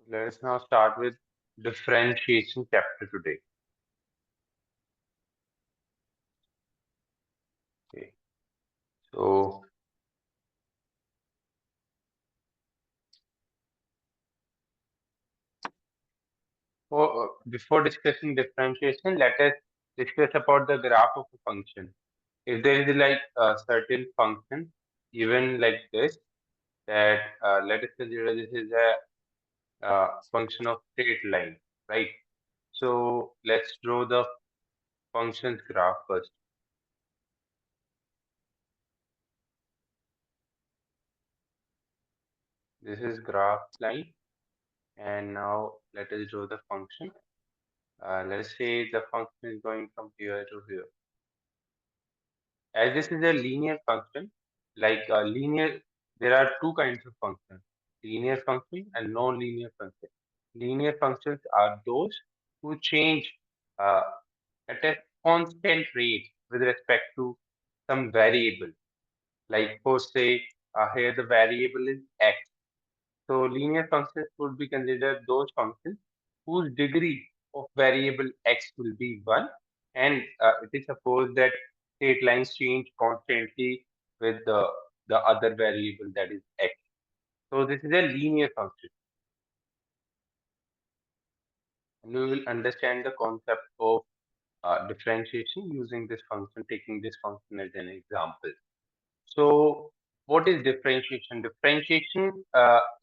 Let us now start with differentiation chapter today. Okay. So before discussing differentiation, let us discuss about the graph of a function. If there is like a certain function, even like this, that let us consider this is a function of straight line, right? So let's draw the function's graph first. This is graph line, and now let us draw the function. Let's say the function is going from here to here. As this is a linear function, like there are two kinds of functions, linear function and non-linear function. Linear functions are those who change uh, at a constant rate with respect to some variable. Like for say, here the variable is x. So linear functions would be considered those functions whose degree of variable x will be 1, and it is supposed that state lines change constantly with the other variable, that is x. So this is a linear function. And we will understand the concept of differentiation using this function, taking this function as an example. So what is differentiation? Differentiation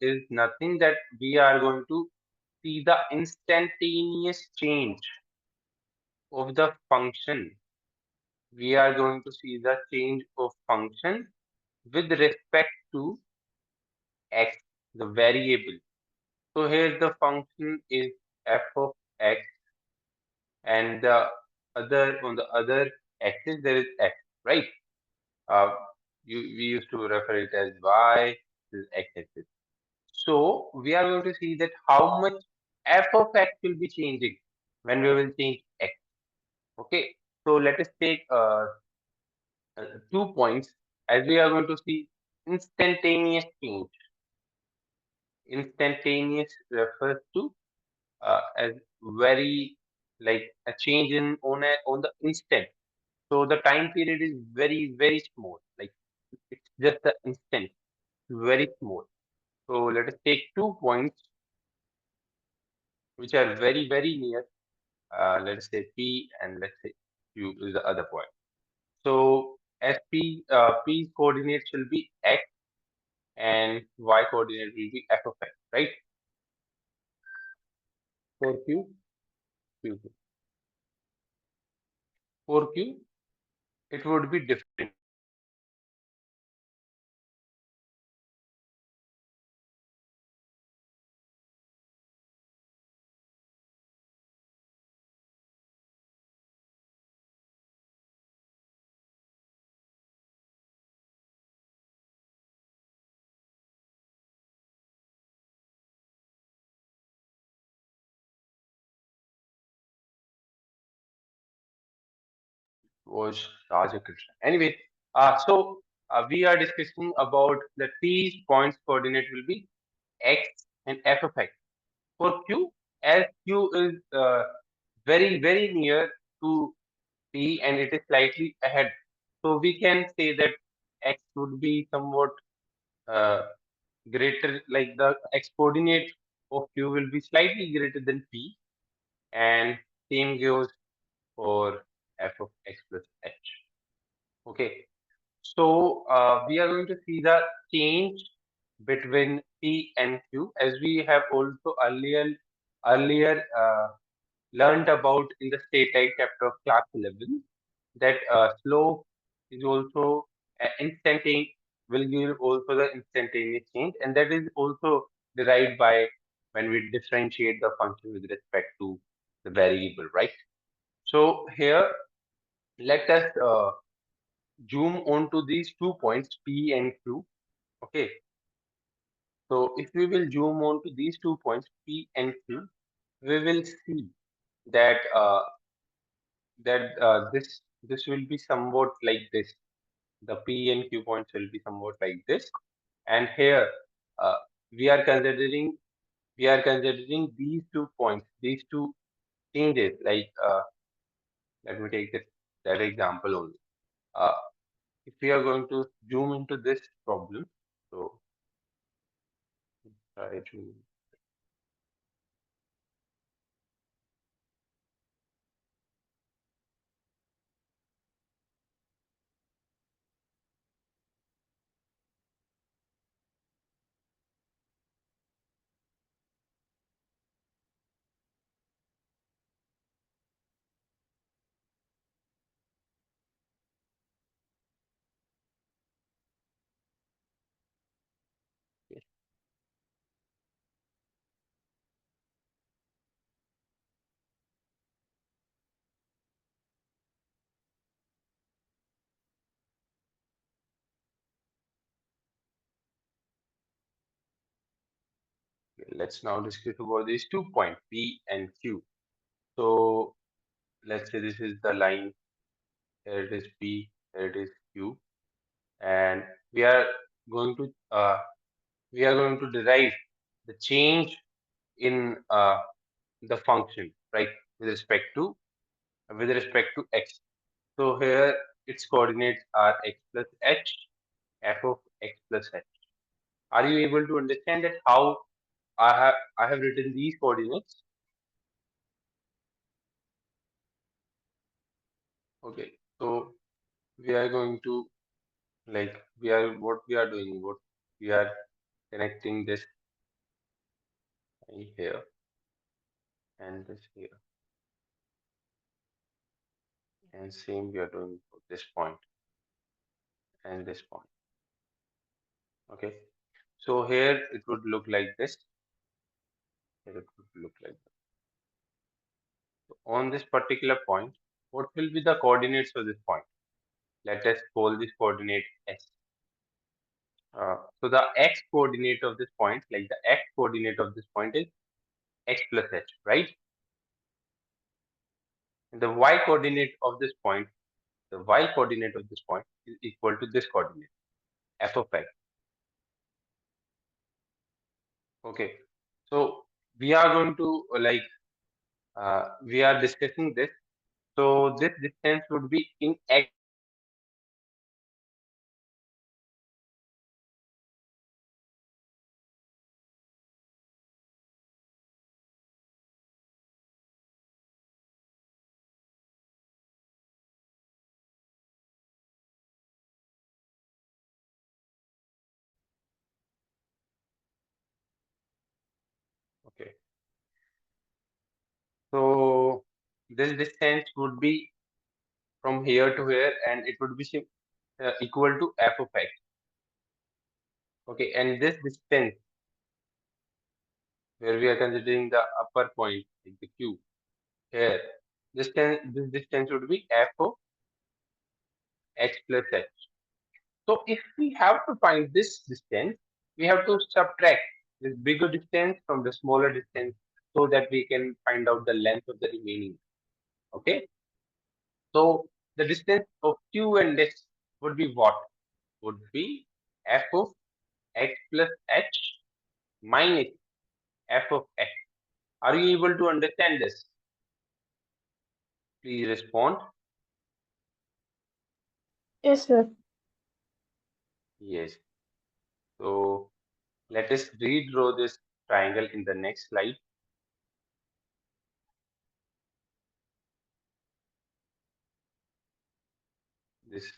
is nothing that we are going to see the instantaneous change of the function. We are going to see the change of function with respect to x, the variable. So here the function is f of x, and the other on the other axis there is x, right? Uh, we used to refer it as y, this is x axis. So we are going to see that how much f of x will be changing when we will change x. Okay, so let us take 2 points as we are going to see instantaneous change. Instantaneous refers to as very like a change in on the instant. So the time period is very small. Like it's just the instant, very small. So let us take 2 points which are very near. Let's say P and let's say Q is the other point. So as P's coordinates will be x and y coordinate will be f of x, right? For Q. For Q, it would be different. Was Raja Krishna. Anyway, we are discussing about the P's points coordinate will be x and f of x. For Q, as Q is very near to P and it is slightly ahead. So we can say that x would be somewhat uh, greater, like the x coordinate of Q will be slightly greater than P, and same goes for f of x plus h. Okay, so we are going to see the change between P and Q as we have also earlier learned about in the state type chapter of class 11 that slope is also instantaneous, will give also the instantaneous change, and that is also derived by when we differentiate the function with respect to the variable, right? So here let us zoom onto these 2 points P and Q. Okay, so if we will zoom on to these 2 points P and Q, we will see that this will be somewhat like this. The P and Q points will be somewhat like this, and here uh, we are considering we are considering these 2 points, these two changes. Like, let me take that example only. Uh, if we are going to zoom into this problem, so try to let's now discuss about these 2 points, P and Q. So let's say this is the line, here it is P, here it is Q, and we are going to derive the change in the function, right, with respect to x. So here its coordinates are x plus h, f of x plus h. Are you able to understand that how I have written these coordinates? Okay, so we are going to, like, we are doing, what we are connecting this here and this here, and same we are doing for this point and this point. Okay, so here it would look like this. Here it would look like this. So on this particular point, what will be the coordinates of this point? Let us call this coordinate s. So the x coordinate of this point, like the x coordinate of this point is x plus h, right? And the y coordinate of this point, the y coordinate of this point is equal to this coordinate, f of x. Okay, so we are going to we are discussing this. So this distance would be in x. Okay, so this distance would be from here to here, and it would be equal to f of x. Okay, and this distance where we are considering the upper point, like the q here, this distance would be f of x plus h. So if we have to find this distance, we have to subtract this bigger distance from the smaller distance so that we can find out the length of the remaining. Okay, so the distance of q and s would be what? Would be f of x plus h minus f of x. Are you able to understand this? Please respond. Yes, sir. Yes. So let us redraw this triangle in the next slide. This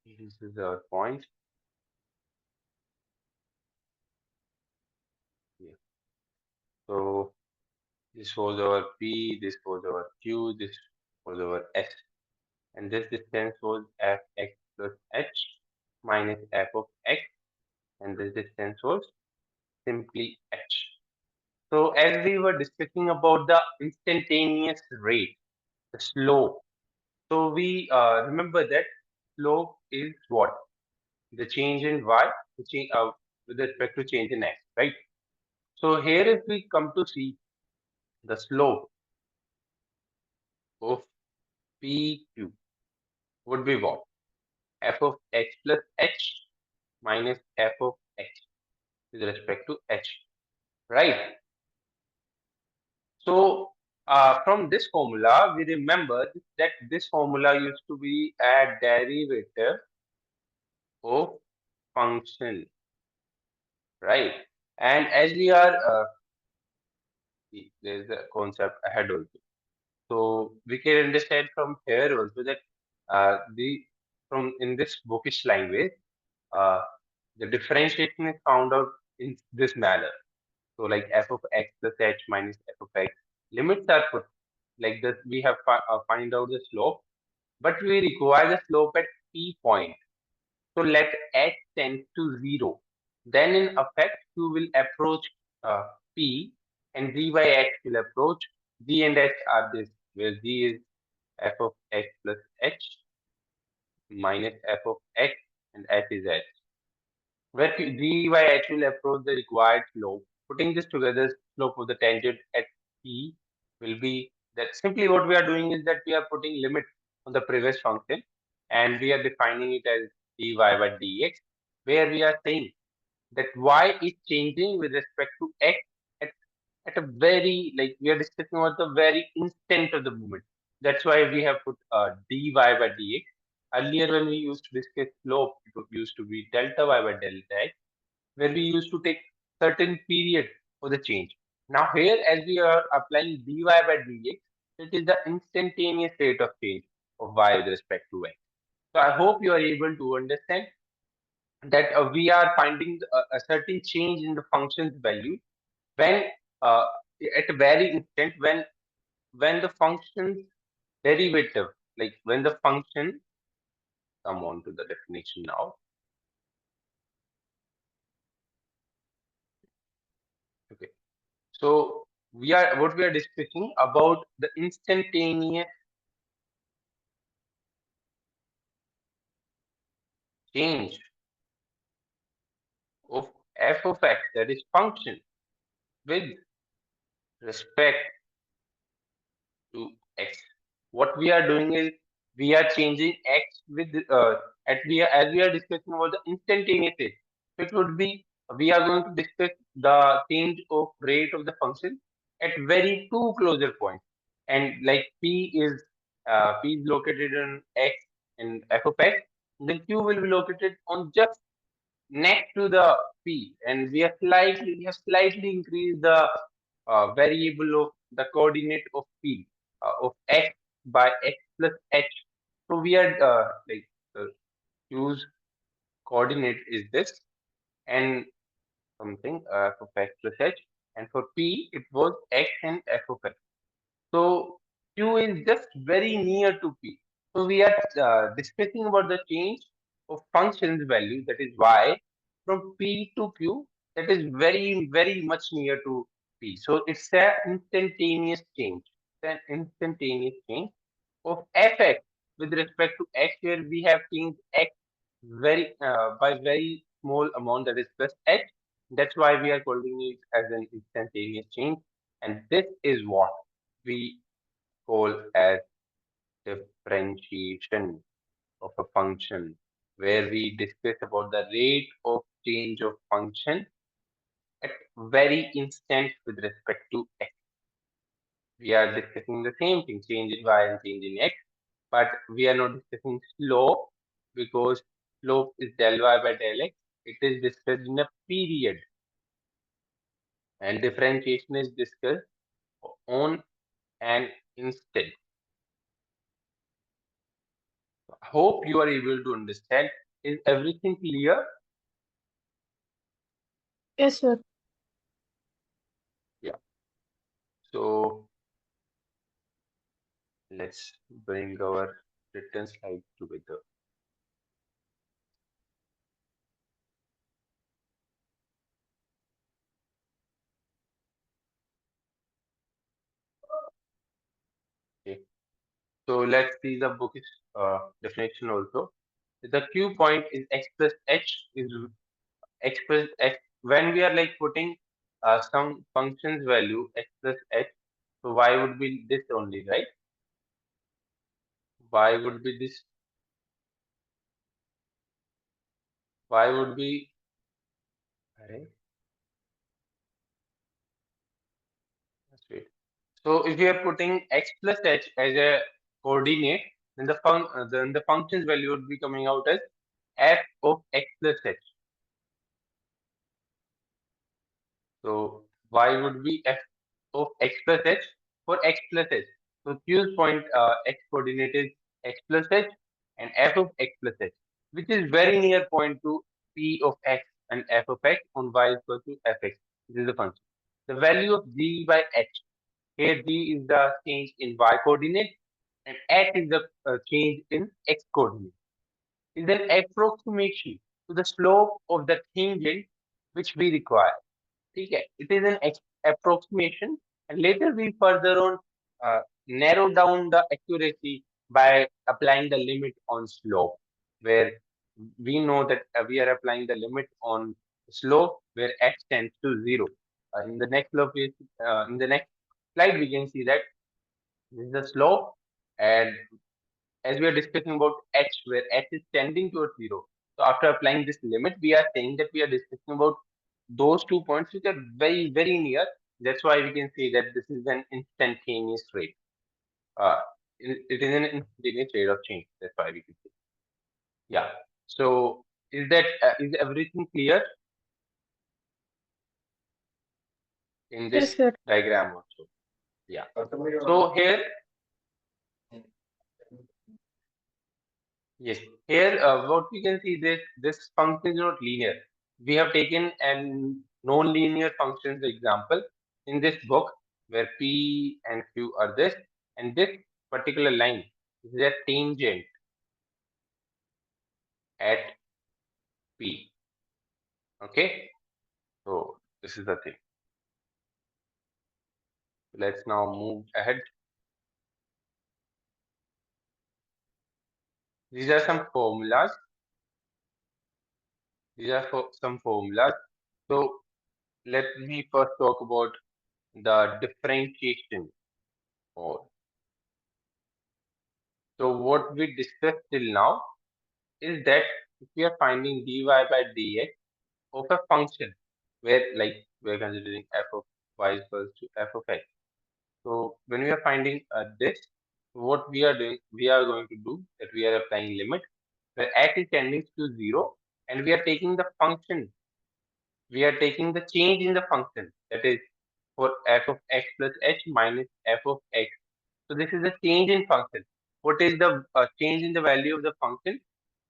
this is our point. Yeah. So this was our P, this was our Q, this was our S, and this distance was fx plus h minus f of x, and this distance was simply h. So as we were discussing about the instantaneous rate, the slope. So we remember that slope is what? The change in y, the change with respect to change in x, right? So here, if we come to see the slope of PQ would be what? F of x plus h minus f of x with respect to h, right? So from this formula, we remember that this formula used to be a derivative of function, right? And as we are, there's a concept ahead also. So we can understand from here also that the from in this bookish language, uh, the differentiation is found out in this manner. So like f of x plus h minus f of x, limits are put like this. We have find out the slope, but we require the slope at p point. So let h tend to 0. Then in effect, you will approach p and g by x will approach. G and h are this, where g is f of x plus h minus f of x and h is h. Where g by h will approach the required slope. Putting this together, slope of the tangent at p will be that simply what we are doing is that we are putting limit on the previous function and we are defining it as dy by dx, where we are saying that y is changing with respect to x at, at a very, like we are discussing about the very instant of the movement. That's why we have put dy by dx. Earlier, when we used to discuss slope, used to be delta y by delta x, where we used to take certain period for the change. Now here, as we are applying dy by dx, it is the instantaneous rate of change of y with respect to x. So I hope you are able to understand that we are finding a certain change in the function's value when uh, at a very instant when the function's derivative, like when the function, come on to the definition now. Okay. So we are discussing about the instantaneous change of f of x, that is function, with respect to x. What we are doing is we are changing x with at we are as we are discussing about the instantaneous rate. So it would be we are going to discuss the change of rate of the function at very two closer points. And like p is located on x and f of x, then q will be located on just next to the p, and we have slightly increased the variable of the coordinate of p of x by x plus h. So we are use coordinate is this and something f of x plus h, and for p it was x and f of x. So Q is just very near to P. So we are discussing about the change of function's value, that is y, from P to Q, that is very, very much near to P. So it's an instantaneous change. It's an instantaneous change of fx with respect to x, where we have changed x very by very small amount, that is plus h. That's why we are calling it as an instantaneous change. And this is what we call as differentiation of a function, where we discuss about the rate of change of function at very instant with respect to x. We are discussing the same thing, change in y and change in x, but we are not discussing slope because slope is del y by del x. It is discussed in a period, and differentiation is discussed on an instant. Hope you are able to understand. Is everything clear? Yes, sir. Yeah. So let's bring our written slide together. Okay. So let's see the book's definition also. The Q point is x plus h is x plus h. When we are like putting some function's value x plus h, so y would be this only, right? Y would be this. Y would be. Alright, let's wait. So if we are putting x plus h as a coordinate, then the function's value would be coming out as f of x plus h. So y would be f of x plus h for x plus h. So Q's point x coordinate is x plus h and f of x plus h, which is very near point to p of x and f of x on y is equal to fx. This is the function. The value of g by h. Here g is the change in y coordinate and h is the change in x coordinate. Is an approximation to the slope of the tangent which we require. ठीक है? It is an approximation, and later we further on narrow down the accuracy by applying the limit on slope, where we know that we are applying the limit on slope where x tends to 0. In the next slope, in the next slide, we can see that this is the slope, and as we are discussing about h, where h is tending towards 0. So after applying this limit, we are saying that we are discussing about those 2 points which are very, very near. That's why we can say that this is an instantaneous rate. Uh, it is an instantaneous rate of change. That's why we can say. Yeah. So is everything clear in this Yes, sir. diagram also? Yeah. So here, yes, here what we can see this function is not linear. We have taken an non-linear functions example in this book where P and Q are this, and this particular line is a tangent at P. Okay, so this is the thing. Let's now move ahead. These are some formulas. These are some formulas. So let me first talk about the differentiation. Or so what we discussed till now is that if we are finding dy by dx of a function where like we're considering f of y is equals to f of x. So when we are finding this, what we are doing, we are going to do that we are applying limit where x is tending to 0 and we are taking the function, we are taking the change in the function, that is for f of x plus h minus f of x. So this is a change in function. What is the change in the value of the function?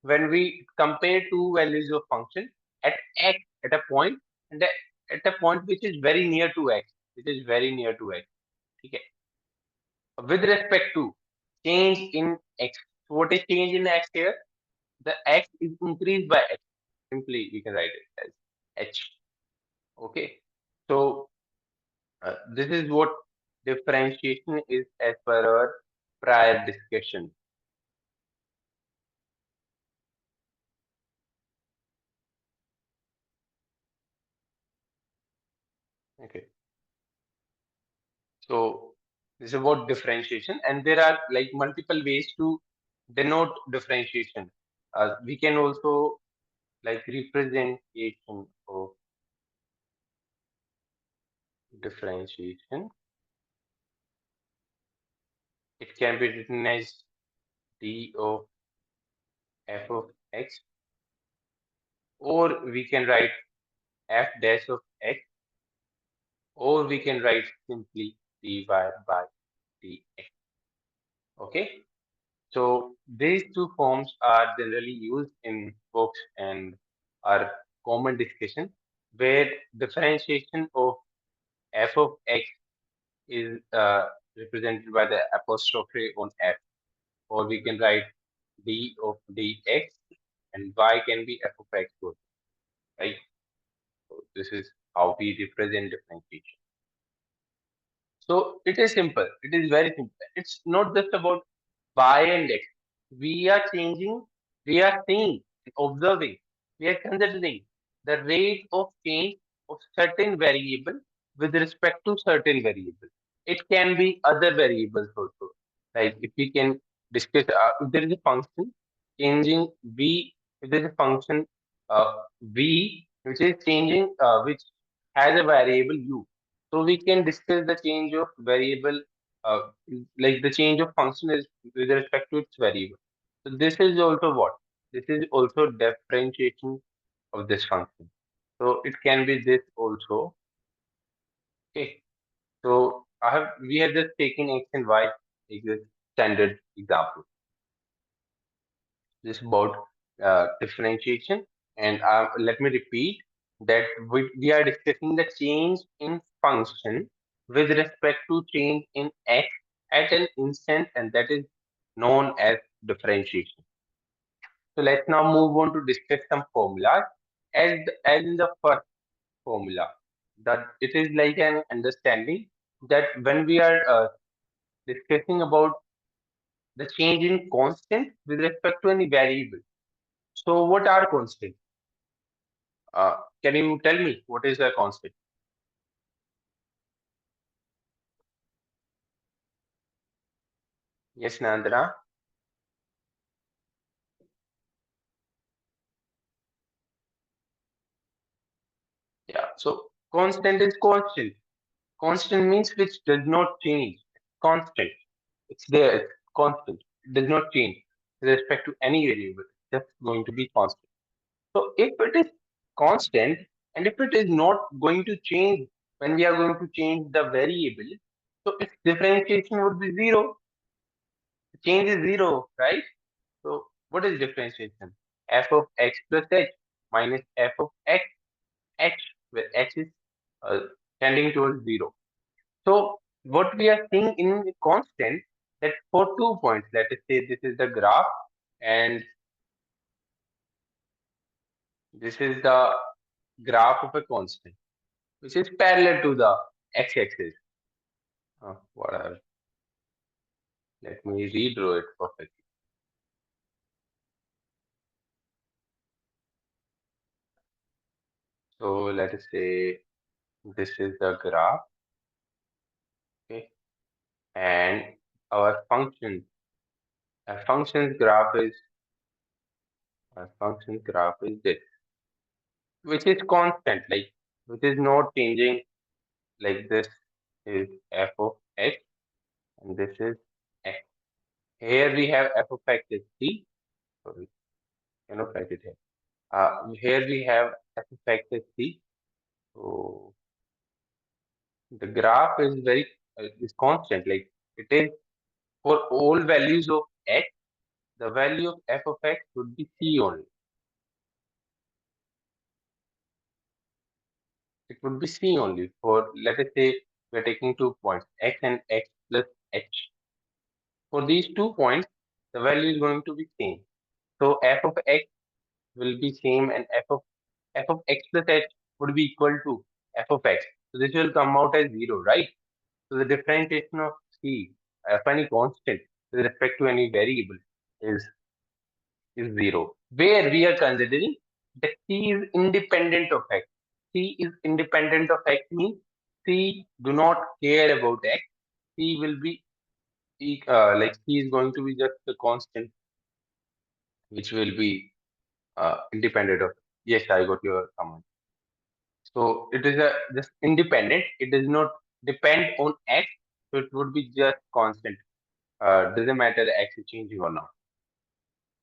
When we compare two values of function at x at a point and at a point which is very near to x, which is very near to x. Okay. With respect to change in x. So what is change in x here? The x is increased by x. Simply we can write it as h. Okay. So this is what differentiation is as per our prior discussion. Okay. So this is about differentiation, and there are like multiple ways to denote differentiation. We can also like representation of differentiation. It can be written as d of f of x, or we can write f dash of x, or we can write simply dy by dx. Okay. So these two forms are generally used in books and are common discussion where differentiation of f of x is represented by the apostrophe on f, or we can write d of dx and y can be f of x, right? So this is how we represent differentiation. So it is simple. It is very simple. It's not just about y and x. We are changing, we are seeing, observing, we are considering the rate of change of certain variable with respect to certain variable. It can be other variables also. Like if we can discuss, if there is a function changing v, if there is a function v which is changing, which has a variable u. So we can discuss the change of variable, uh, like the change of function is with respect to its variable. So this is also what? This is also differentiation of this function. So it can be this also. Okay. So we have just taken x and y as a standard example. This is about differentiation. And let me repeat that we are discussing the change in function with respect to change in x at an instant, and that is known as differentiation. So let's now move on to discuss some formulas. As in the first formula, that it is like an understanding that when we are discussing about the change in constant with respect to any variable. So what are constants? Can you tell me what is a constant? Yes, Nandana. Yeah. So constant is constant. Constant means which does not change. Constant. It's there. It's constant. It does not change with respect to any variable. It's just going to be constant. So if it is constant and if it is not going to change when we are going to change the variable, so its differentiation would be zero. The change is zero, right? So what is differentiation? F of x plus h minus f of x h, where h is uh, tending towards zero. So what we are seeing in the constant, that for 2 points, let us say this is the graph and this is the graph of a constant, which is parallel to the x-axis. Whatever. Let me redraw it perfectly. So let us say this is the graph, okay, and our function's graph is this, which is constant, like which is not changing. Like this is f of x, and this is x. Here we have f of x is c. Sorry, cannot write it here. Here we have f of x is c. So the graph is very is constant. Like it is for all values of x, the value of f of x would be c only. It would be c only for, let us say, we're taking 2 points, x and x plus h. For these 2 points, the value is going to be same. So f of x will be same, and f of x plus h would be equal to f of x. So this will come out as zero, right? So the differentiation of c of any constant with respect to any variable is zero. Where we are considering that c is independent of x. C is independent of x means c do not care about x. C will be like c is going to be just a constant which will be independent of. Yes, I got your comment. So it is a just independent. It does not depend on x. So it would be just constant. Doesn't matter x is changing or not.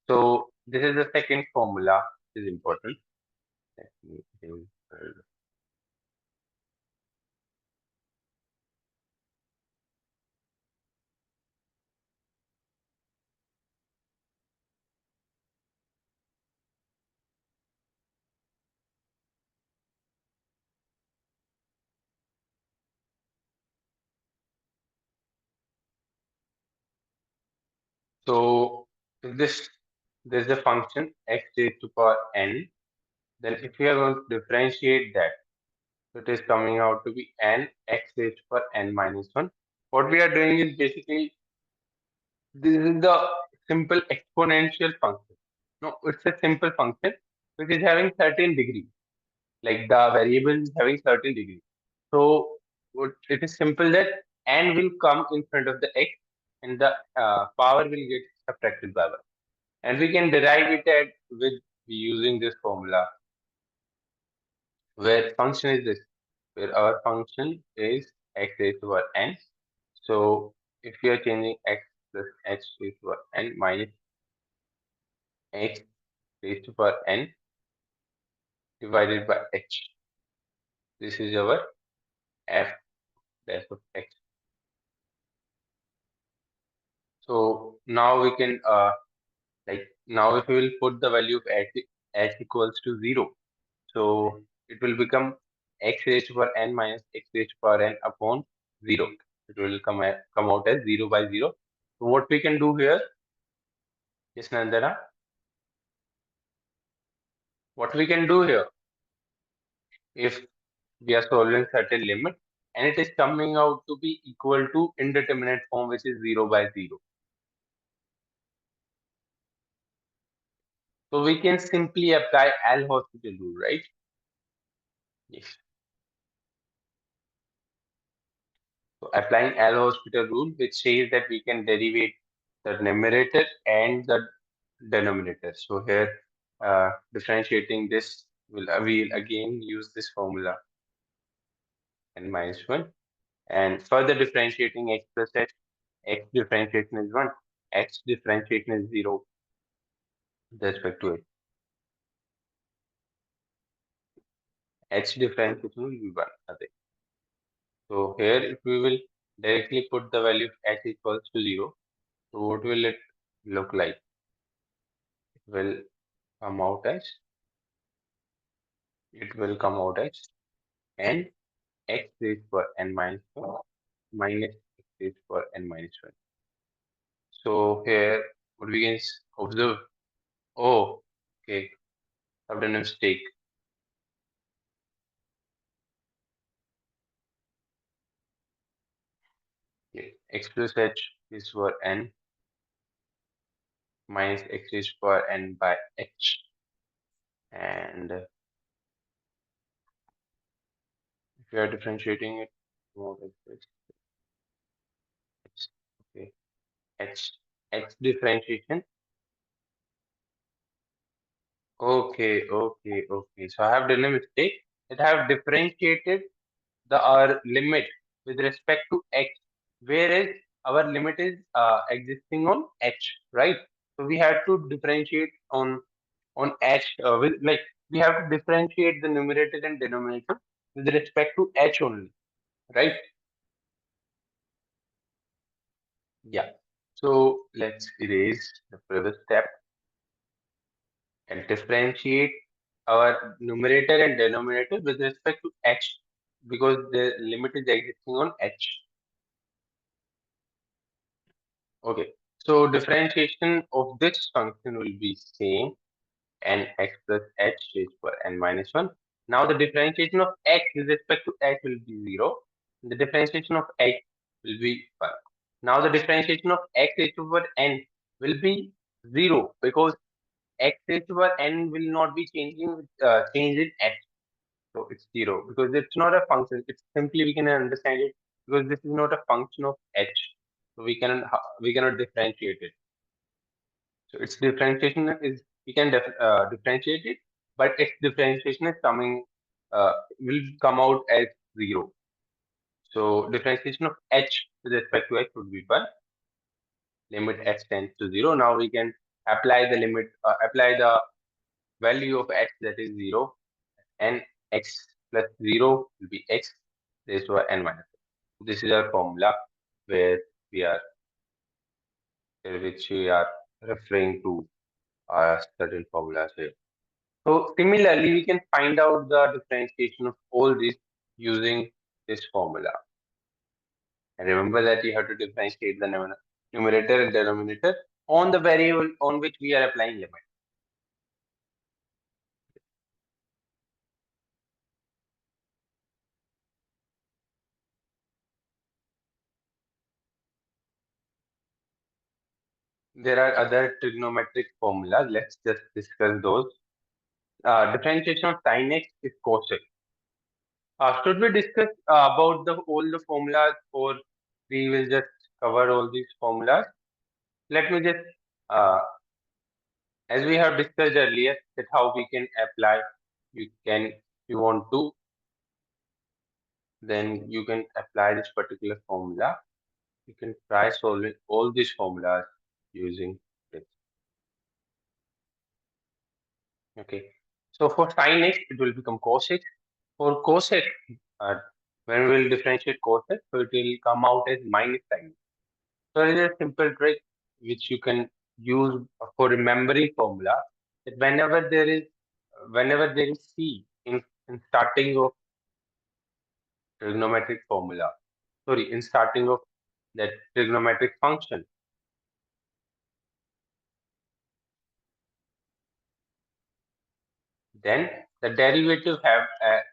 So this is the second formula. Is important. Let me So if there's a function x raised to power n, then if we are going to differentiate that, it is coming out to be n x raised to power n minus 1. What we are doing is basically this is the simple exponential function. No, it's a simple function which is having certain degree. Like the variable is having certain degree. So it is simple that n will come in front of the x and the power will get subtracted by 1. And we can derive it at with using this formula where function is this. where our function is x raised to the power n. So if we are changing x plus h raised to the power n minus x raised to the power n divided by h, this is our f dash of x. So now we can now if we will put the value of h equals to 0, so it will become x raised to the power n minus x raised to the power n upon 0. It will come out as 0 by 0. So what we can do here, yes Nandana, what we can do here, if we are solving certain limit and it is coming out to be equal to indeterminate form, which is 0 by 0. So we can simply apply L'Hospital rule, right? Yes. So applying L'Hospital rule, which says that we can derivate the numerator and the denominator. So here, differentiating this, we'll again use this formula n minus 1. And further differentiating x plus h, x differentiation is 1, x differentiation is 0 with respect to it. H differentiation will be 1. Okay. So here, if we will directly put the value of h equals to 0, so what will it look like? It will come out as n x raised to n minus 1 minus x raised to n minus 1. So here, what we can observe, oh, okay, I've done a mistake. Okay. X plus h is for n minus x raised to n by h. And if we are differentiating it, more like this, it's okay. H differentiation. Okay. So I have done a mistake. That I have differentiated the our limit with respect to x, whereas our limit is existing on h, right? So we have to differentiate on h with like we have to differentiate the numerator and denominator with respect to h only, right? Yeah. So let's erase the previous step and differentiate our numerator and denominator with respect to h because the limit is existing on h. Okay. So differentiation of this function will be same n x plus h raised to n minus 1. Now the differentiation of x with respect to h will be 0. The differentiation of x will be 1. Now the differentiation of x raised to n will be 0 because x raised to n will not be changing with change in x. So it's 0 because it's not a function. It's simply we can understand it because this is not a function of h. So we cannot differentiate it. So its differentiation is we can differentiate it, but its differentiation is will come out as 0. So differentiation of h with respect to x would be 1. Limit h tends to 0. Now we can apply the value of x that is 0, and x plus 0 will be x raised to n minus 1. This is our formula where we are which we are referring to certain formulas here. So similarly, we can find out the differentiation of all these using this formula. And remember that you have to differentiate the numerator and denominator on the variable on which we are applying limit. There are other trigonometric formulas. Let's just discuss those. Differentiation of sin x is cos x. Should we discuss about all the formulas, or we will just cover all these formulas? Let me just uh, as we have discussed earlier, that how we can apply, you can, if you want to, then you can apply this particular formula. You can try solving all these formulas using this. Okay. So for sin x, it will become cos x. For cos x, uh, when we will differentiate cos x, so it will come out as minus sin. So it is a simple trick which you can use for remembering formula. That whenever there is c in starting of trigonometric formula, sorry, in starting of that trigonometric function, then the derivative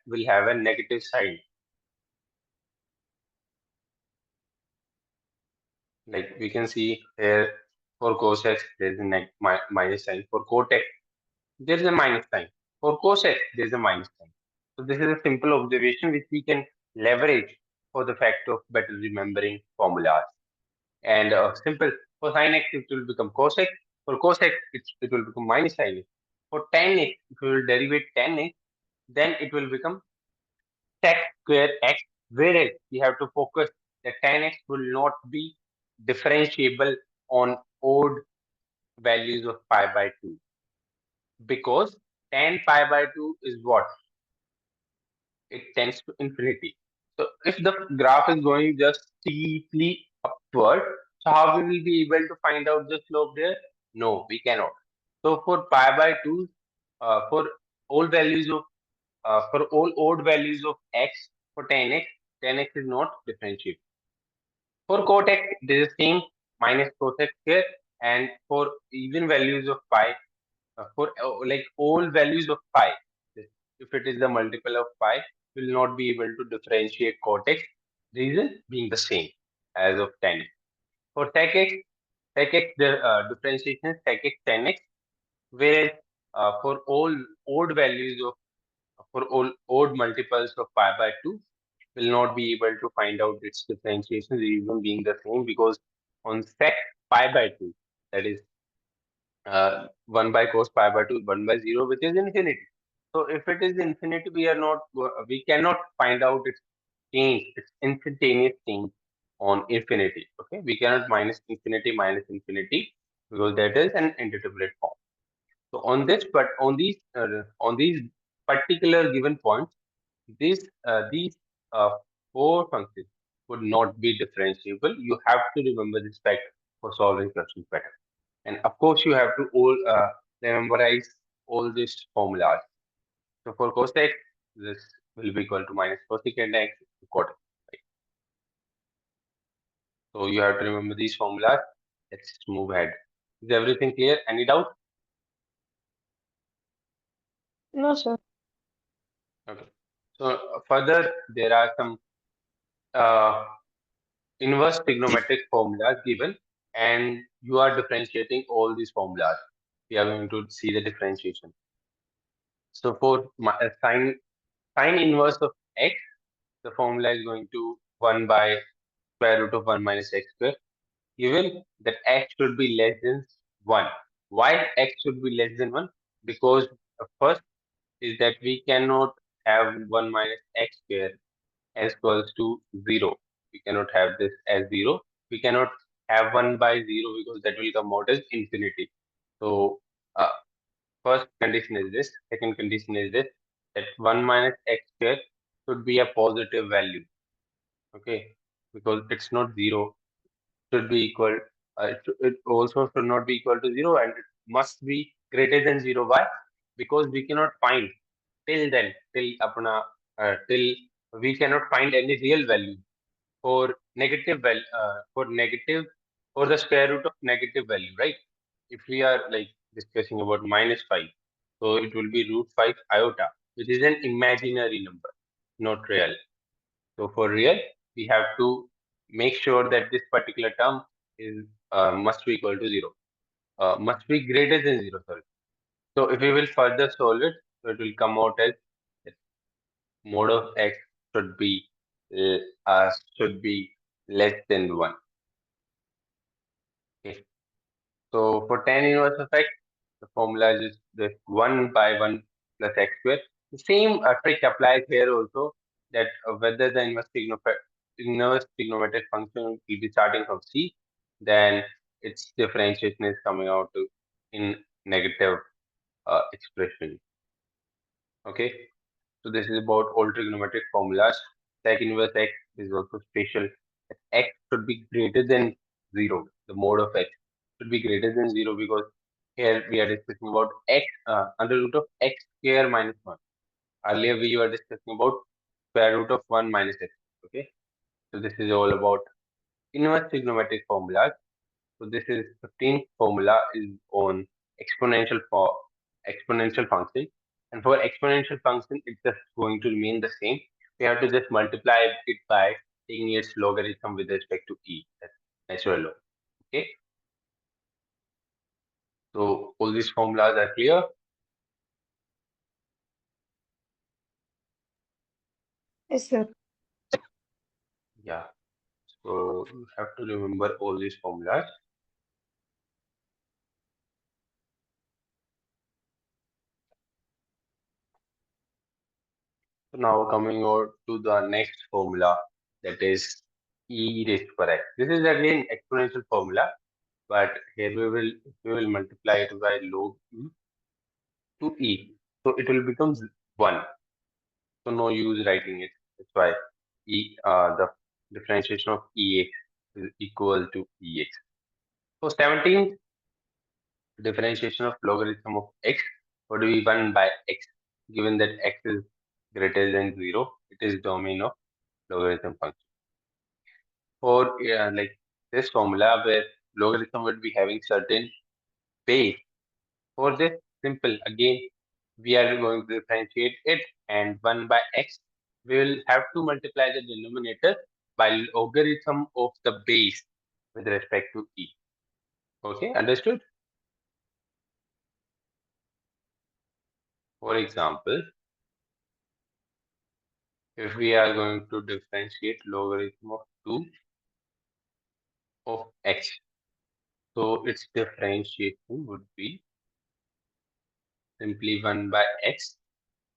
will have a negative sign. Like we can see here for cos x, there is a minus sign. For cot x, there is a minus sign. For cos x, there is a minus sign. So this is a simple observation which we can leverage for the fact of better remembering formulas. And simple, for sin x, it will become cos x. For cos x, it will become minus sin x. For tan x, if we will derivate tan x, then it will become sec square x, whereas we have to focus that tan x will not be differentiable on odd values of pi by 2, because tan pi by 2 is what? It tends to infinity. So if the graph is going just steeply upward, so how we will be able to find out the slope there? No, we cannot. So for pi by 2, for all values of for all odd values of x, for tan x is not differentiable. For cot x, it is the same, minus cos x here, and for even values of pi, for like all values of pi, if it is the multiple of pi, will not be able to differentiate cot x, reason being the same as of tan x. For sec x, the differentiation is sec x tan x, whereas for all odd values of for all odd multiples of pi by 2, will not be able to find out its differentiation, reason being the same, because on sec pi by 2, that is 1 by cos pi by 2, 1 by 0, which is infinity. So if it is infinity, we cannot find out its change, its instantaneous change on infinity. Okay, we cannot minus infinity, because that is an indeterminate form. So on this, but on these particular given points, these four functions would not be differentiable. You have to remember this fact for solving questions better. And of course, you have to all memorize all these formulas. So for cos x, this will be equal to minus cosecant x cot x. Right? So you have to remember these formulas. Let's just move ahead. Is everything clear? Any doubt? No, sir. Okay. So further, there are some uh, inverse trigonometric formulas given, and you are differentiating all these formulas. We are going to see the differentiation. So for sine inverse of x, the formula is going to 1 by square root of 1 minus x square, given that x should be less than 1. Why x should be less than 1? Because first is that we cannot have 1 minus x square as equals to 0. We cannot have this as 0. We cannot have 1 by 0, because that will come out as infinity. So uh, first condition is this. Second condition is this, that 1 minus x square should be a positive value. Okay, because it's not 0, should be equal. It also should not be equal to 0, and it must be greater than 0. Why? Because we cannot find till then, till we cannot find any real value for for negative, for the square root of negative value, right? If we are like discussing about minus 5, so it will be root 5 iota, which is an imaginary number, not real. So for real, we have to make sure that this particular term is must be equal to 0, must be greater than 0, sorry. So if we will further solve it, so it will come out as mod of x should be uh, should be less than 1. Okay. So for tan inverse of x, the formula is just this 1 by 1 plus x square. The same trick applies here also. that whether the inverse trigonometric function will be starting from C, then its differentiation is coming out to in negative expression. Okay, so this is about all trigonometric formulas. Sec inverse x is also special. X should be greater than 0. The mode of x should be greater than 0 because here we are discussing about x under root of x square minus 1. Earlier we were discussing about square root of 1 minus x. Okay, so this is all about inverse trigonometric formulas. So this is 15th formula is on exponential for exponential function. And for exponential function, it's just going to remain the same. We have to just multiply it by taking its logarithm with respect to e. That's natural law. Okay. So all these formulas are clear. Yes, sir. Yeah. So you have to remember all these formulas. So now coming on to the next formula, that is e raised to power x. This is again exponential formula, but here we will multiply it by log e to e. So it will become 1. So no use writing it. That's why the differentiation of ex is equal to ex. So 17th differentiation of logarithm of x would be 1 by x. Given that x is greater than 0, it is domain of logarithm function. For like this formula where logarithm would be having certain base. For this simple, again, we are going to differentiate it, and 1 by x, we will have to multiply the denominator by logarithm of the base with respect to e. Okay, understood? For example, if we are going to differentiate logarithm of 2 of x, so its differentiation would be simply 1 by x,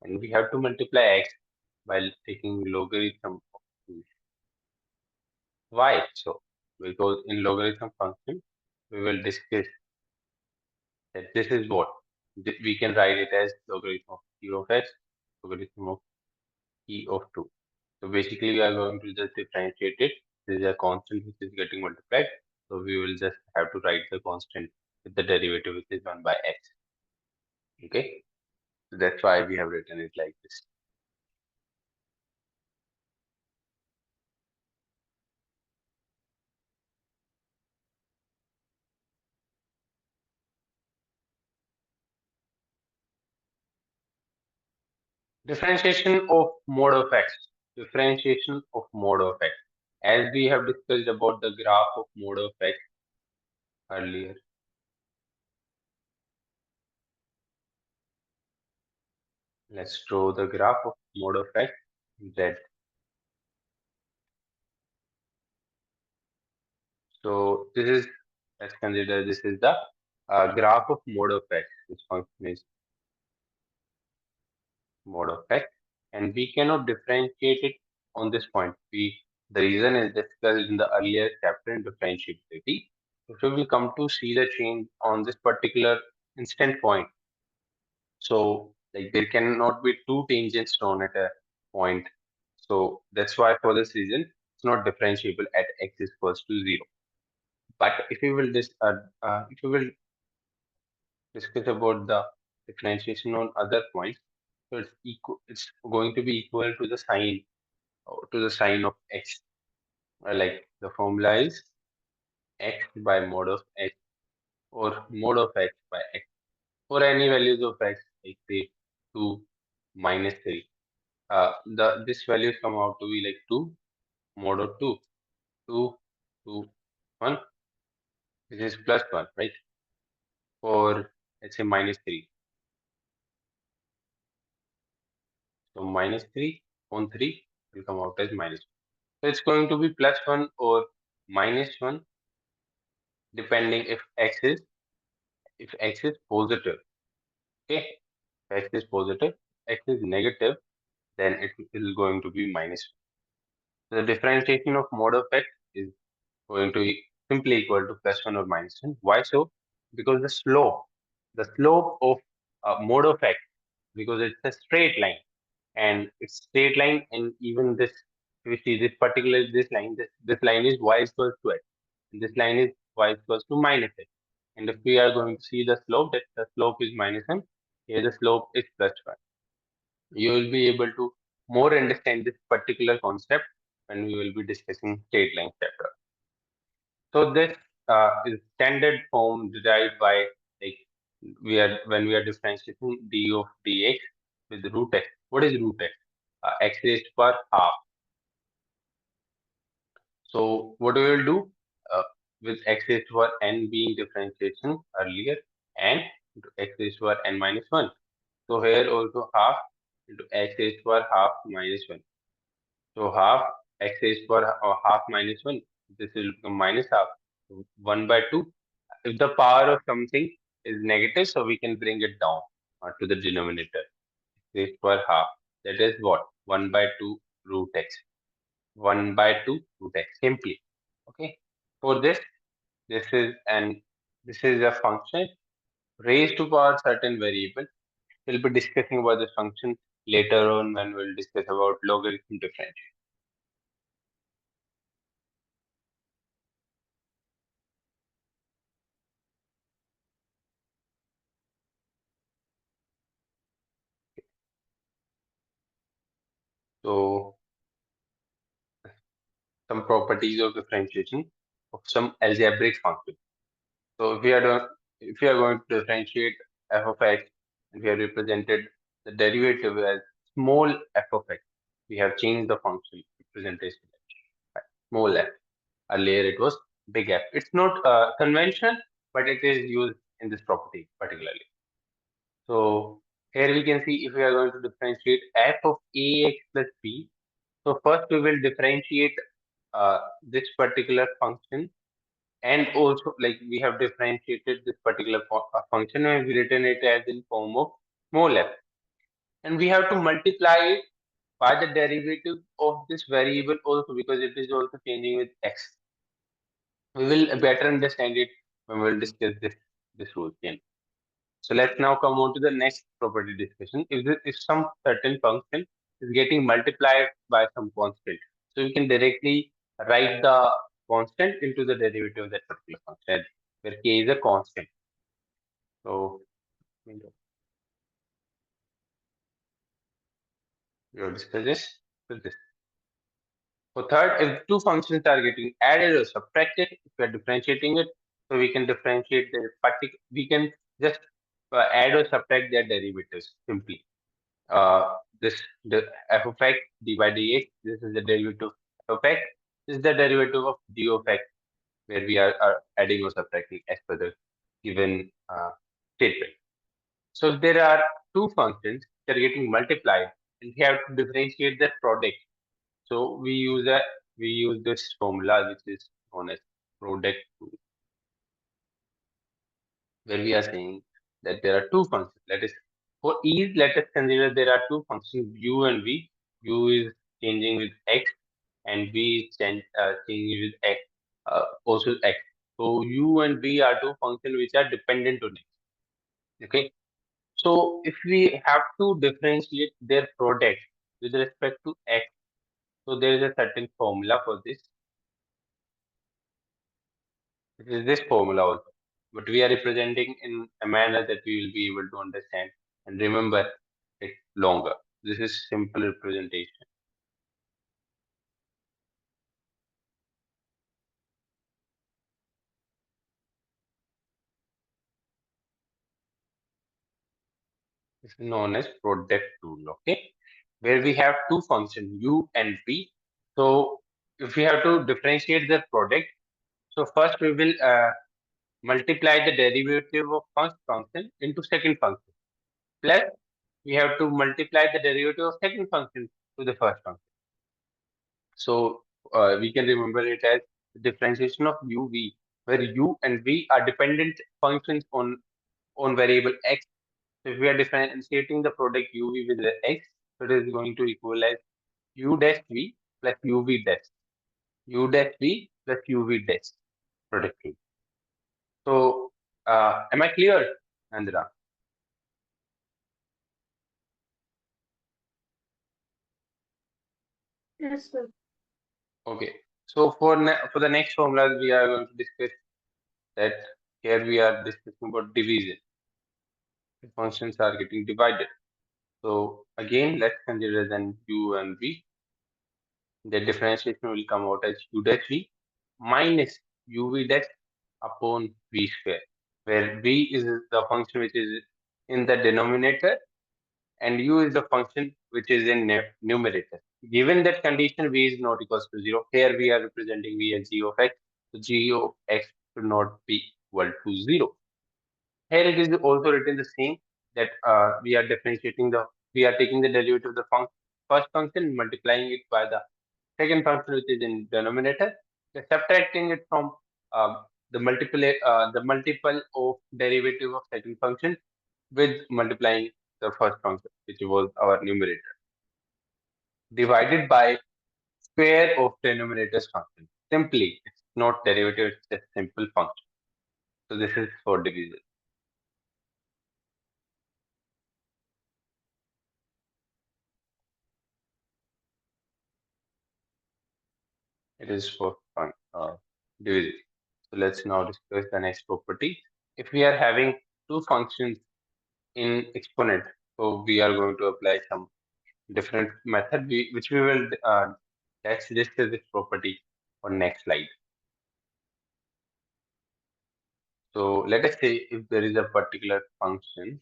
and we have to multiply x by taking logarithm of 2. Why so? Because in logarithm function, we will discuss that this is what we can write it as logarithm of e of x, logarithm of e of 2. So basically, we are going to just differentiate it. This is a constant which is getting multiplied. So we will just have to write the constant with the derivative, which is 1 by x. Okay. So that's why we have written it like this. Differentiation of mode of x. Differentiation of mode of x. As we have discussed about the graph of mode of x earlier. Let's draw the graph of mode of x z. So this is, let's consider this is the graph of mode of x. This function is mode of x, and we cannot differentiate it on this point. The reason is discussed in the earlier chapter in differentiability. If we will come to see the change on this particular instant point, so like there cannot be two tangents drawn at a point. So that's why for this reason it's not differentiable at x is equals to 0. But if you will discuss about the differentiation on other points, so it's equal. It's going to be equal to the sign of x. Like the formula is x by mod of x or mod of x by x for any values of x, like say 2 minus 3. The this values come out to be like 2 mod of 2, 2, 2, 1. This is plus 1, right? For let's say minus 3. So minus 3 on 3 will come out as minus 1. So it's going to be plus 1 or minus 1 depending if x is positive. Okay, x is positive, x is negative, then it is going to be minus 1. So the differentiation of mode of x is going to be simply equal to plus 1 or minus 1. Why so? Because the slope of mode of x, because it's a straight line, and it's straight line, and even this, if we see this particular, this line is y equals to x, and this line is y equals to minus x. And if we are going to see the slope, that the slope is minus 1, here the slope is plus 1. You will be able to more understand this particular concept when we will be discussing straight line chapter. So this is standard form derived by, like, we are when we are differentiating d of dx with root x. What is root x? X raised to power half. So what we will do, uh, with x raised to power n being differentiation earlier, and into x raised to power n minus 1. So here also half into x raised to power half minus 1. So half x raised to power half minus 1. This will become minus half. So 1 by 2. If the power of something is negative, so we can bring it down to the denominator. Raised to power half. That is what? 1 by 2 root x. 1 by 2 root x. Simply. Okay. For this, this is an this is a function raised to power certain variable. We'll be discussing about this function later on when we'll discuss about logarithm differentiation. So some properties of differentiation of some algebraic function. So if we are going to differentiate f of x, and we have represented the derivative as small f of x, we have changed the function representation. Right? Small f. Earlier it was big F. It's not conventional, but it is used in this property particularly. So here we can see if we are going to differentiate f of ax plus b. So first we will differentiate this particular function, and also, like, we have differentiated this particular function, and we written it as in form of small f, and we have to multiply it by the derivative of this variable also, because it is also changing with x. We will better understand it when we'll discuss this rule again. So let's now come on to the next property discussion. If some certain function is getting multiplied by some constant, so we can directly write the constant into the derivative of that particular function, where k is a constant. So we'll discuss this with this. So third, if two functions are getting added or subtracted, if we are differentiating it, so we can differentiate the particular. We can just add or subtract their derivatives simply. This the f of x d by dx. This is the derivative of x. This is the derivative of d of x, where we are adding or subtracting as per the given statement. So if there are two functions that are getting multiplied, and we have to differentiate their product. So we use this formula, which is known as product rule, where we are saying that there are two functions. Let us, for ease, let us consider there are two functions u and v. U is changing with x, and v is changing with x, also x. So u and v are two functions which are dependent on x. Okay. So if we have to differentiate their product with respect to x, so there is a certain formula for this. It is this formula also, but we are representing in a manner that we will be able to understand and remember it longer. This is simple representation. This is known as product rule, okay? Where we have two functions, u and v. So if we have to differentiate the product, so first we will multiply the derivative of first function into second function. Plus, we have to multiply the derivative of second function to the first function. So we can remember it as differentiation of u v, where u and v are dependent functions on variable x. So if we are differentiating the product u v with the x, So it is going to equal as u dash v plus uv dash. U dash v plus uv dash product two. So am I clear, Andra? Yes, sir. Okay. So for the next formula, we are going to discuss that here we are discussing about division. The functions are getting divided. So again, let's consider then u and v. The differentiation will come out as u dash v minus uv dash upon v square, where v is the function which is in the denominator and u is the function which is in numerator. Given that condition v is not equals to 0, here we are representing v as g of x. So g of x should not be equal to 0. Here it is also written the same that we are taking the derivative of the first function, multiplying it by the second function which is in denominator, subtracting it from the multiple of derivative of second function with multiplying the first function, which was our numerator, divided by square of denominator's function. Simply, it's not derivative, it's a simple function. So this is for division. It is for division. So let's now discuss the next property. If we are having two functions in exponent, so we are going to apply some different method, which we will let's discuss this property on next slide. So let us say if there is a particular function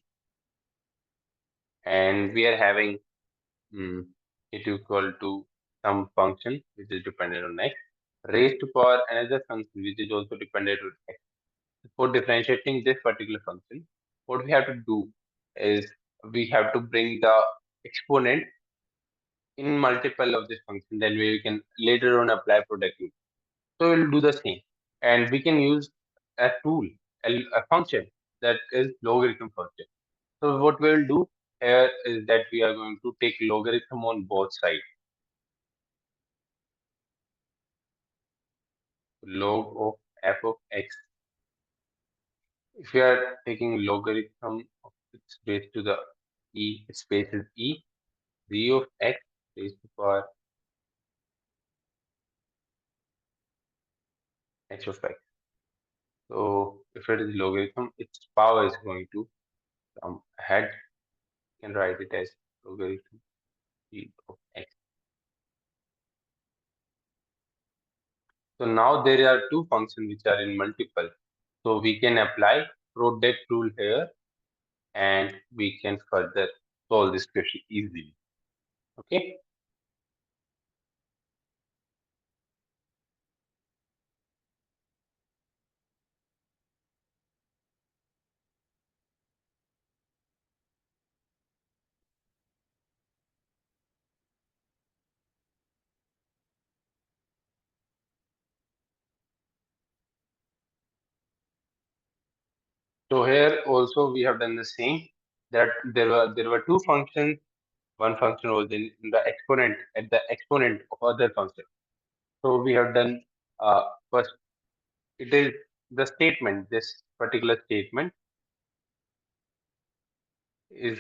and we are having it equal to some function which is dependent on x raised to power another function which is also dependent on x. For differentiating this particular function, what we have to do is we have to bring the exponent in multiple of this function. Then we can later on apply product rule. So we'll do the same, and we can use a tool, a function that is logarithm function. So what we'll do here is that we are going to take logarithm on both sides. Log of f of x. If we are taking logarithm of its base to the its base is z of x raised to power h of x. So if it is logarithm, its power is going to come ahead. You can write it as logarithm e of x. So now there are two functions which are in multiple. So we can apply product rule here and we can further solve this question easily. Okay. So here also we have done the same. That there were two functions. One function was in the exponent at the exponent of other function. So we have done first. It is the statement. This particular statement is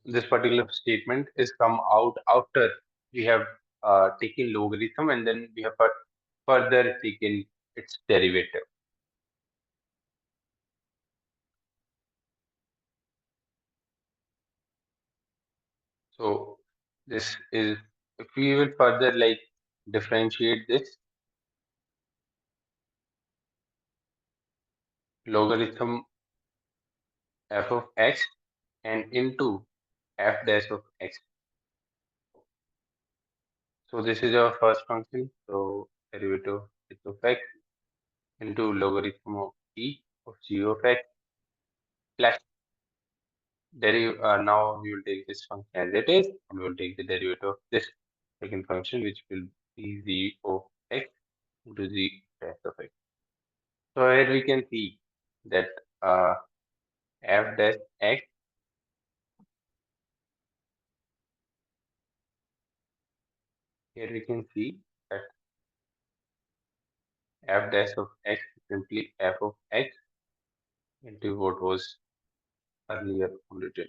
this particular statement is come out after we have taken logarithm and then we have further taken its derivative. So this is if we will further like differentiate this logarithm f of x and into f dash of x. So this is our first function. So derivative of h of x into logarithm of e of g of x plus now we will take this function as it is and we will take the derivative of this second function which will be z of x into z dash of x. So here we can see that f dash x Here we can see that f dash of x is simply f of x into what was earlier written.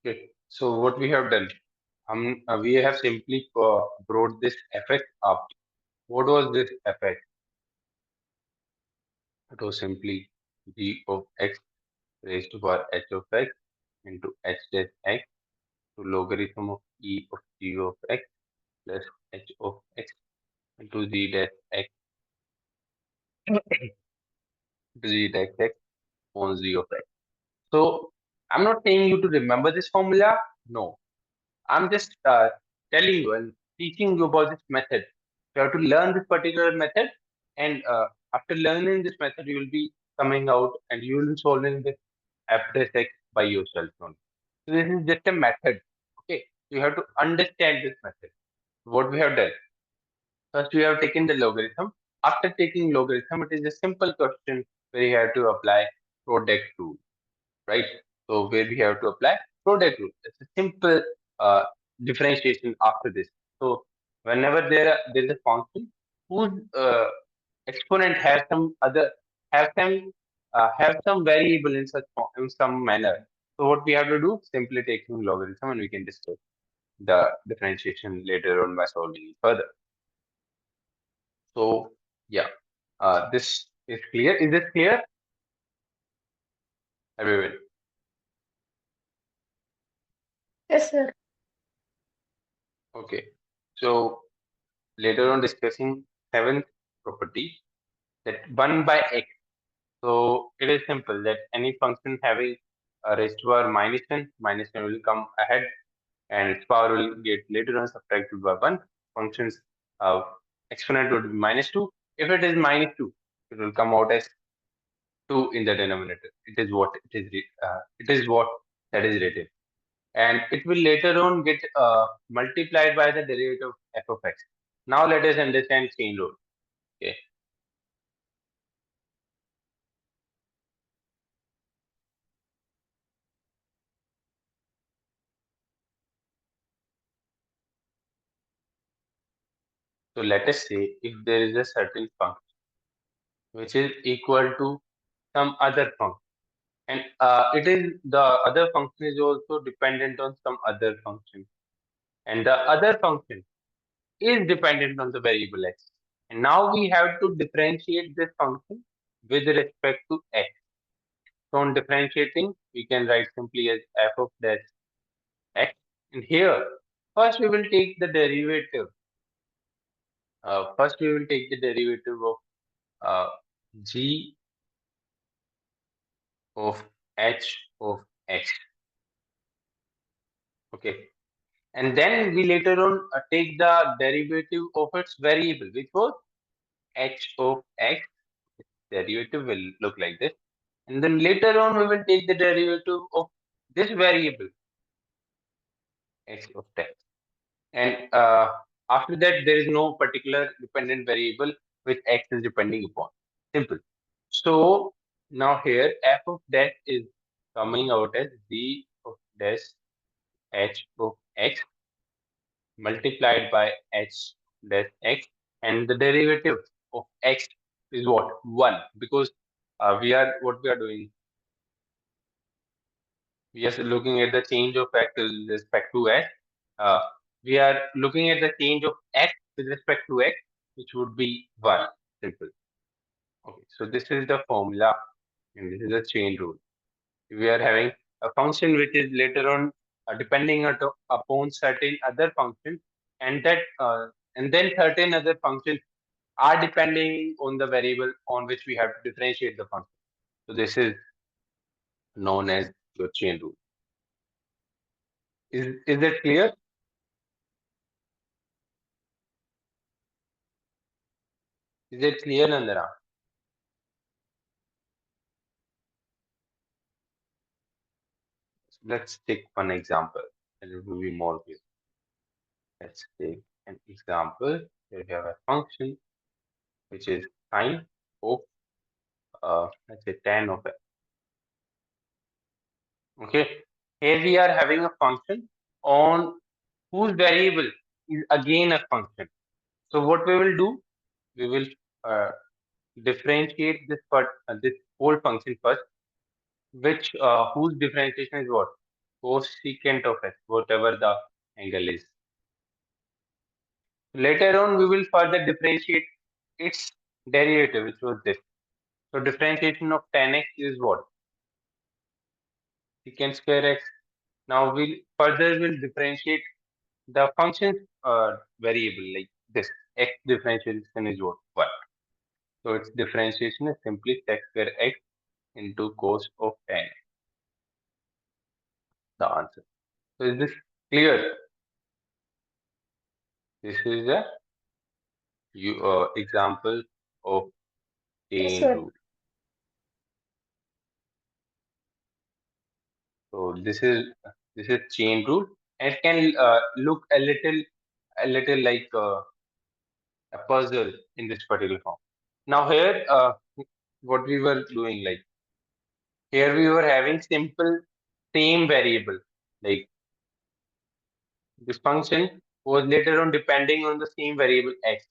Okay, so what we have done, we have simply brought this fx up. What was this fx? It was simply g of x raised to power h of x into h dash x to logarithm of e of g of x plus h of x into g dash x to g dash x on z of x. So I'm not saying you to remember this formula. No, I'm just telling you and teaching you about this method. You have to learn this particular method, and after learning this method, you will be coming out and you will be solving this after x by yourself only. So this is just a method. Okay, you have to understand this method. What we have done. First, we have taken the logarithm. After taking logarithm, it is a simple question where you have to apply product rule, right? So where we have to apply product rule. It's a simple uh, differentiation after this. So whenever there is a function whose exponent has some other have some variable in in some manner. So what we have to do? Simply taking logarithm, and we can discuss the differentiation later on by solving it further. So yeah, this is clear. Is this clear, everyone? Yes, sir. Okay. So later on discussing seventh property, that 1 by x. So it is simple that any function having a raised to power minus 1 will come ahead and its power will get later on subtracted by 1. Function's uh, exponent would be minus 2. If it is minus 2, it will come out as 2 in the denominator. It is what it is what that is written. And it will later on get multiplied by the derivative of f of x. Now let us understand chain rule. Okay. So let us say if there is a certain function which is equal to some other function, and it is the other function is also dependent on some other function, and the other function is dependent on the variable x. And now we have to differentiate this function with respect to x. So on differentiating, we can write simply as f of dash x. And here, first we will take the derivative. First we will take the derivative of uh, g of h of x. Okay. And then we later on take the derivative of its variable, which was h of x. Derivative will look like this. And then later on, we will take the derivative of this variable, x of x. And after that, there is no particular dependent variable which x is depending upon. Simple. So now here, f of dash is coming out as d of dash h of x multiplied by h dash x, and the derivative of x is what? 1. Because what we are doing, we are looking at the change of x with respect to x. Uh, we are looking at the change of x with respect to x, which would be 1. Simple. Okay, so this is the formula, and this is the chain rule. We are having a function which is later on depending upon certain other functions, and and then certain other functions are depending on the variable on which we have to differentiate the function. So this is known as your chain rule. Is that clear? Is it clear, Nandana? Let's take one example. and it will be more clear. Let's take an example. Here we have a function which is sine of let's say tan of x. Okay. Here we are having a function on whose variable is again a function. So what we will do, we will uh, differentiate this whole function first, which whose differentiation is what? Cosecant of x, whatever the angle is. Later on, we will further differentiate its derivative, which was this. So differentiation of tan x is what? Secant square x. Now we'll further will differentiate the function variable like this. X differentiation is what? 1. So its differentiation is simply sec square x into cos of tan, the answer. So is this clear? This is a example of Yes, chain sir. rule. So this is chain rule, and it can look a little like a puzzle in this particular form. Now here, what we were doing, like here we were having simple same variable, like this function was later on depending on the same variable x.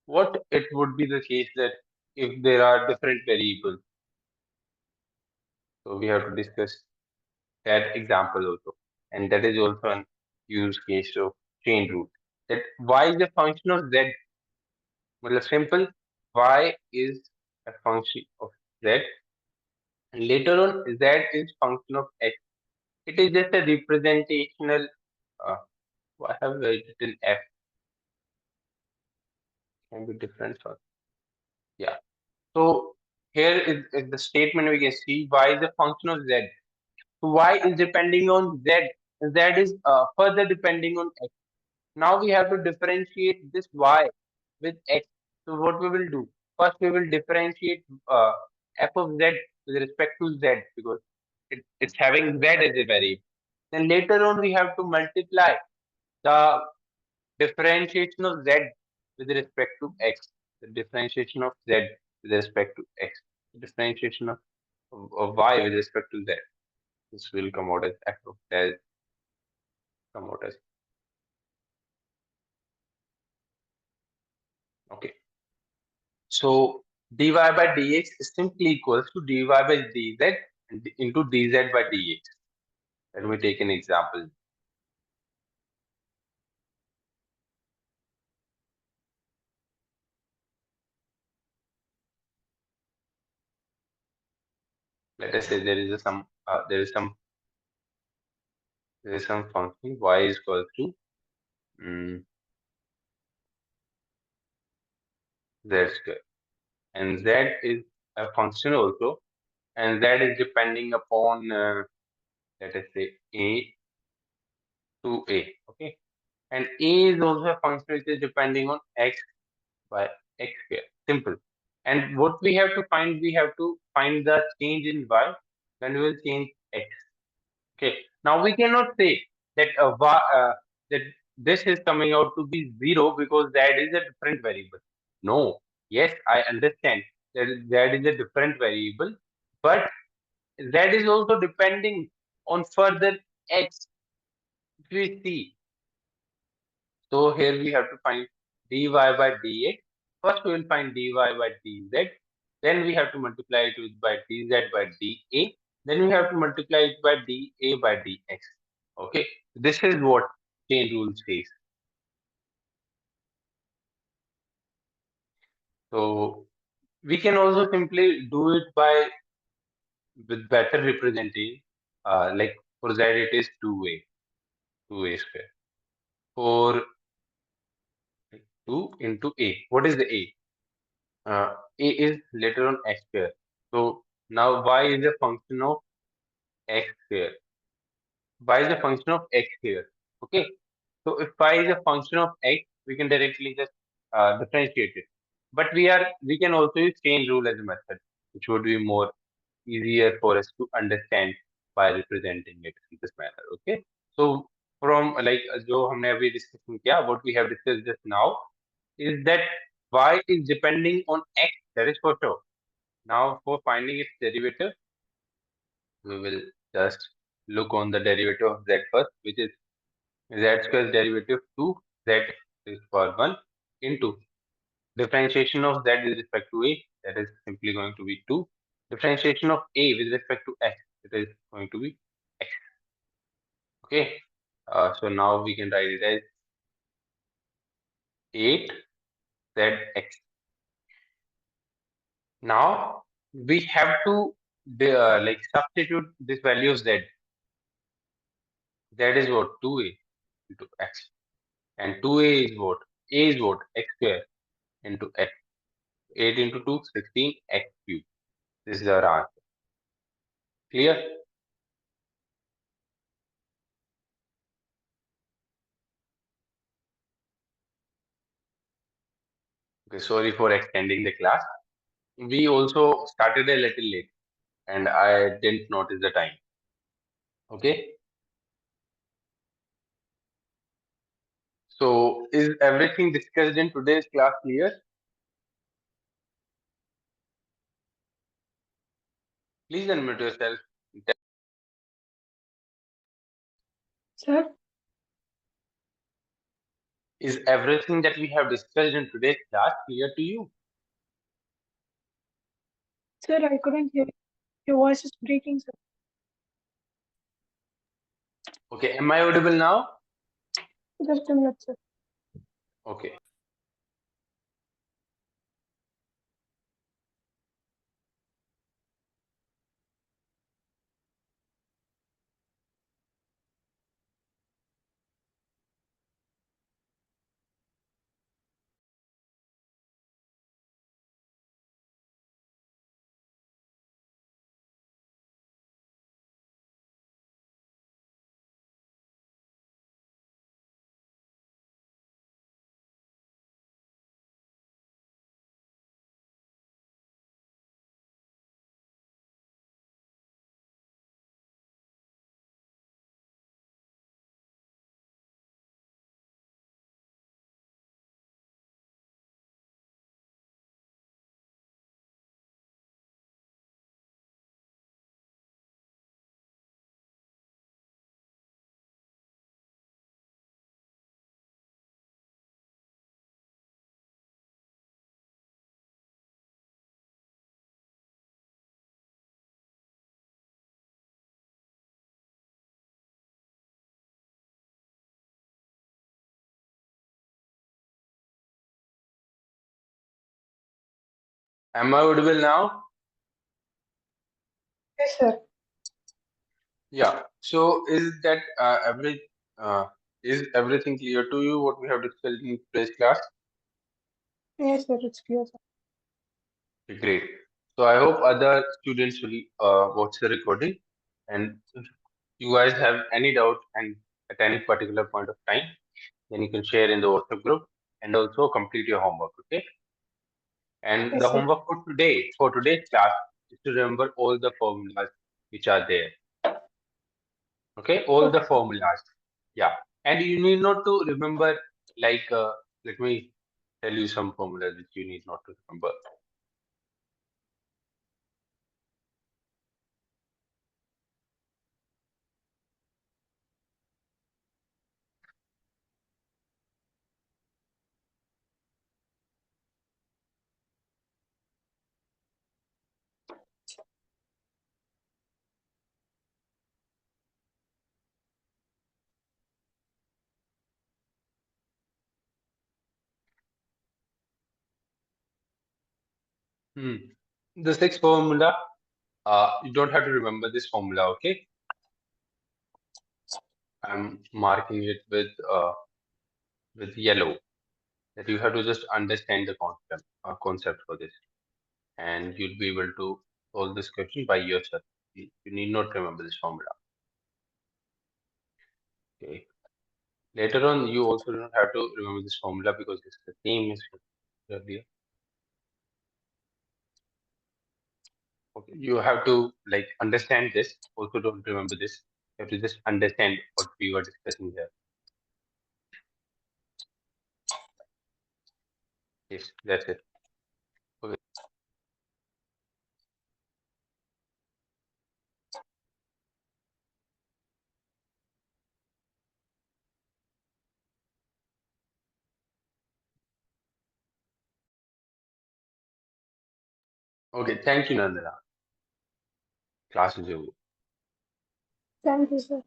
What it would be the case that if there are different variables, so we have to discuss that example also, and that is also an use case of chain rule. That y is a function of z. Well, simple. Y is a function of z, and later on z is function of x. It is just a representational. Uh, I have written f can be different. Yeah. So here is the statement we can see y is a function of z. So y is depending on z. Z is further depending on x. Now we have to differentiate this y with x. So what we will do? First we will differentiate f of z with respect to z because it's having z as a variable. Then later on we have to multiply the differentiation of z with respect to x. The differentiation of z with respect to x. The differentiation of y with respect to z. This will come out as f of z. Come out as okay. So dy by dx is simply equals to dy by dz into dz by dx. Let me take an example. Let us say there is some function y is equal to mm, z square, and z is a function also, and z is depending upon let us say a to a. Okay, and a is also a function which is depending on x by x square. Simple. And what we have to find the change in y when we will change x. Okay. Now we cannot say that that this is coming out to be 0 because that is a different variable. No. Yes, I understand that is a different variable, but that is also depending on further x. If we see, so here we have to find dy by dx. First we will find dy by dz. Then we have to multiply it with by dz by dA. Then we have to multiply it by dA by dx. Okay. This is what chain rule says. So we can also simply do it by with better representing. Like for z it is 2a square. For 2 into a. What is the a? A is later on x square. So now y is a function of x square. Y is a function of x here. Okay. So if y is a function of x, we can directly just differentiate it. But we can also use chain rule as a method, which would be more easier for us to understand by representing it in this manner. Okay. So from like जो हमने अभी discussion किया, what we have discussed just now is that y is depending on x. That is for sure. Now for finding its derivative, we will just look on the derivative of z first, which is z square derivative 2 z is for 1 into differentiation of z with respect to a, that is simply going to be 2. Differentiation of a with respect to x, it is going to be x. Okay. So now we can write it as 8zx. Now we have to like substitute this value of z. That is what 2a into x, and 2a is what? A is what? X square into x. 8 into 2, 16 x cube. This is our answer. Clear? Okay, sorry for extending the class. We also started a little late and I didn't notice the time. Okay. So is everything discussed in today's class clear? Please unmute yourself. Sir, Is everything that we have discussed in today's class clear to you? sir, I couldn't hear you. Your voice is breaking, sir. Okay, am I audible now? Just a minute, sir. Okay. Am I audible now? Yes, sir. Yeah. So is everything clear to you what we have discussed in today's class? Yes, sir, it's clear, sir. Okay, great. So I hope other students will watch the recording, and if you guys have any doubt and at any particular point of time, then you can share in the WhatsApp group and also complete your homework. Okay. And the Yes, sir. homework for today's class is to remember all the formulas which are there. Okay, all the Okay, sir. formulas. Yeah, and you need not to remember like let me tell you some formulas which you need not to remember. Hmm. The sixth formula, you don't have to remember this formula. Okay, I'm marking it with yellow. That you have to just understand the concept for this, and you'll be able to solve this question by yourself. You need not remember this formula. Okay. Later on, you also don't have to remember this formula because it's the same as earlier. Okay. You have to like understand this. Also, don't remember this. You have to just understand what we were discussing here. Yes, that's it. Okay. Okay. Thank you, Nandana. Class is over. Thank you, sir.